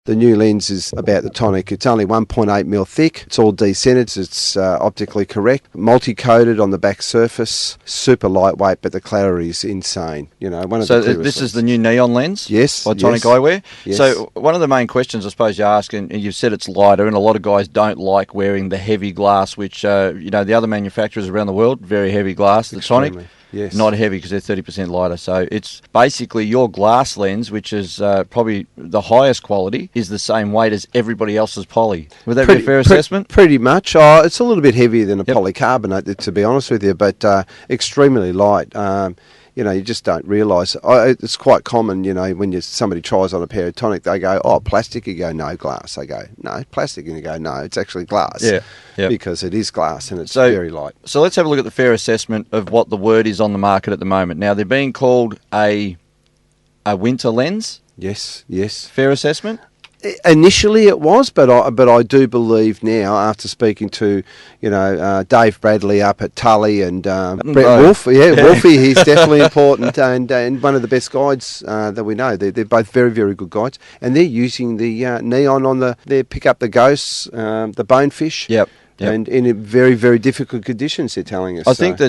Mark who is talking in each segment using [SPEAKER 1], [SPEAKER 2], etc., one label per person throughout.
[SPEAKER 1] The new lens is about the Tonic. It's only 1.8mm thick. It's all decentered. It's optically correct. Multi-coated on the back surface. Super lightweight, but the clarity is insane. You know, one of the clearest
[SPEAKER 2] this is the new neon lens?
[SPEAKER 1] Yes.
[SPEAKER 2] By Tonic Eyewear?
[SPEAKER 1] Yes.
[SPEAKER 2] So one of the main questions I suppose you ask, and you've said it's lighter, and a lot of guys don't like wearing the heavy glass, which, the other manufacturers around the world, very heavy glass. The
[SPEAKER 1] Extremely.
[SPEAKER 2] Tonic,
[SPEAKER 1] yes.
[SPEAKER 2] Not heavy because they're 30% lighter. So it's basically your glass lens, which is probably the highest quality, is the same weight as everybody else's poly. Would that be a fair assessment?
[SPEAKER 1] Pretty much. It's a little bit heavier than a polycarbonate, to be honest with you, but extremely light. You just don't realise. It's quite common, when somebody tries on a pair of Tonic, they go, oh, plastic. You go, no, glass. They go, no, plastic. And you go, no, it's actually glass.
[SPEAKER 2] Yeah.
[SPEAKER 1] Because it is glass and it's very light.
[SPEAKER 2] So let's have a look at the fair assessment of what the word is on the market at the moment. Now, they're being called a winter lens.
[SPEAKER 1] Yes.
[SPEAKER 2] Fair assessment?
[SPEAKER 1] Initially it was, but I do believe now, after speaking to Dave Bradley up at Tully and Brett Wolfe, Wolfie, he's definitely important and one of the best guides that we know. They're both very, very good guides, and they're using the neon on they pick up the ghosts, the bonefish.
[SPEAKER 2] Yep.
[SPEAKER 1] And in very, very difficult conditions, they're telling us.
[SPEAKER 2] I think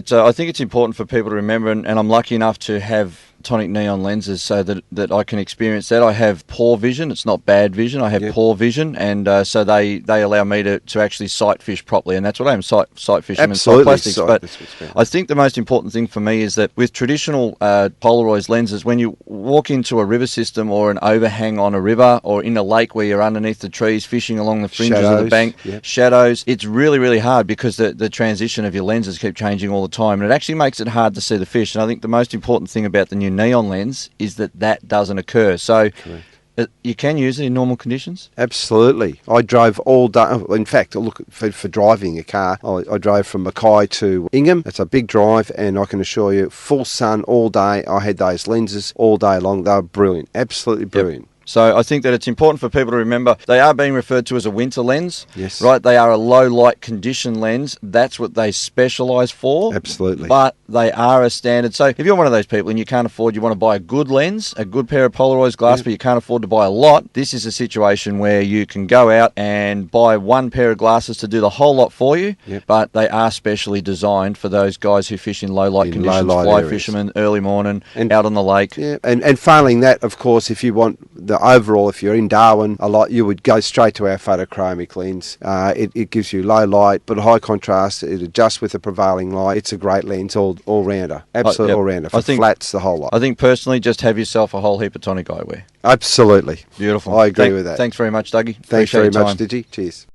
[SPEAKER 2] it's important for people to remember, and I'm lucky enough to have Tonic neon lenses so that I can experience that. I have poor vision. It's not bad vision. I have poor vision, and so they allow me to actually sight fish properly, and that's what I am, sight fish them inside plastics. But I think the most important thing for me is that with traditional Polaroid lenses, when you walk into a river system or an overhang on a river or in a lake where you're underneath the trees fishing along the fringes of the bank, shadows, it's really, really hard because the transition of your lenses keep changing all the time, and it actually makes it hard to see the fish. And I think the most important thing about the new neon lens is that doesn't occur. So you can use it in normal conditions?
[SPEAKER 1] Absolutely. I drove all day. In fact, look, for driving a car, I drove from Mackay to Ingham. It's a big drive, and I can assure you, full sun all day. I had those lenses all day long. They were brilliant. Absolutely brilliant.
[SPEAKER 2] Yep. So I think that it's important for people to remember they are being referred to as a winter lens.
[SPEAKER 1] Yes.
[SPEAKER 2] Right? They are a low light condition lens. That's what they specialise for.
[SPEAKER 1] Absolutely.
[SPEAKER 2] But they are a standard. So if you're one of those people and you can't afford, you want to buy a good lens, a good pair of Polaroid glass, but you can't afford to buy a lot, this is a situation where you can go out and buy one pair of glasses to do the whole lot for you, but they are specially designed for those guys who fish in low light conditions, fly fishermen, early morning, and out on the lake.
[SPEAKER 1] Yeah, and failing that, of course, if you want the overall, if you're in Darwin a lot, you would go straight to our photochromic lens. It gives you low light but high contrast. It adjusts with the prevailing light. It's a great lens, all-rounder. Absolute all-rounder. For flats, the whole lot.
[SPEAKER 2] I think personally, just have yourself a whole heap of Tonic eyewear.
[SPEAKER 1] Absolutely.
[SPEAKER 2] Beautiful.
[SPEAKER 1] I agree with that.
[SPEAKER 2] Thanks very much, Dougie.
[SPEAKER 1] Thanks very much, Didge. Cheers.